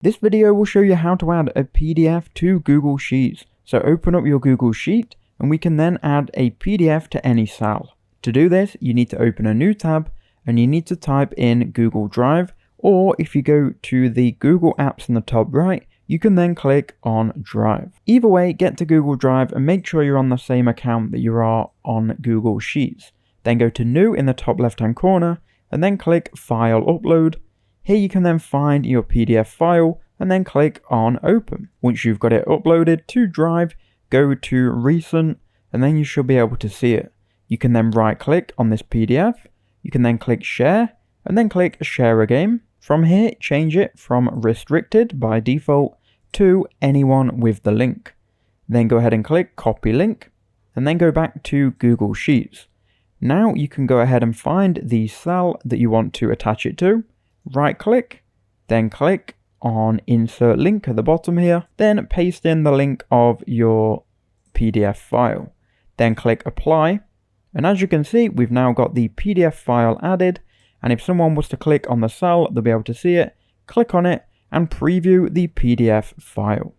This video will show you how to add a PDF to Google Sheets. So open up your Google Sheet and we can then add a PDF to any cell. To do this, you need to open a new tab and you need to type in Google Drive, or if you go to the Google Apps in the top right, you can then click on Drive. Either way, get to Google Drive and make sure you're on the same account that you are on Google Sheets. Then go to New in the top left hand corner and then click File Upload. Here you can then find your PDF file and then click on Open. Once you've got it uploaded to Drive, go to Recent and then you should be able to see it. You can then right click on this PDF, you can then click Share and then click Share Again. From here, change it from Restricted by default to Anyone with the link. Then go ahead and click Copy Link and then go back to Google Sheets. Now you can go ahead and find the cell that you want to attach it to. Right click, then click on Insert Link at the bottom here, then paste in the link of your PDF file. Then click Apply, and as you can see, we've now got the PDF file added, and if someone was to click on the cell, they'll be able to see it, click on it, and preview the PDF file.